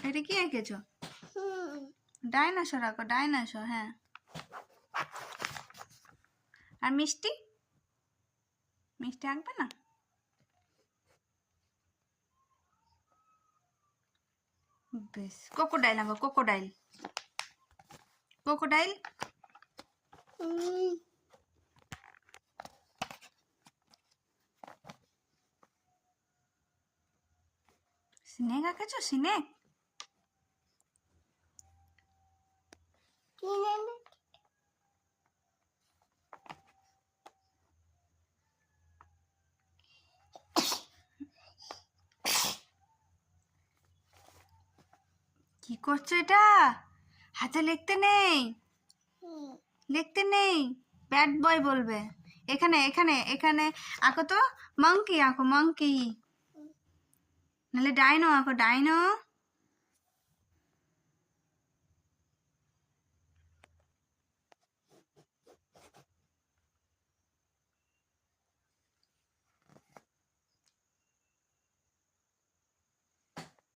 এটা কি এঁকেছো? ডাইনোসর আঁকো, ডাইনোসর। হ্যাঁ, আর মিষ্টি, মিষ্টি আঁকবে না? বেশ, ক্রোকোডাইল আঁকো, ক্রোকোডাইল, ক্রোকোডাইল। স্নেক আঁকেছো? স্নেক কি করছো এটা? হাতে লিখতে নেই, লিখতে নেই, ব্যাড বয় বলবে। এখানে এখানে এখানে আঁকো তো, মাংকি আঁকো, মাংকি, নাহলে ডাইনো আঁকো, ডাইনো।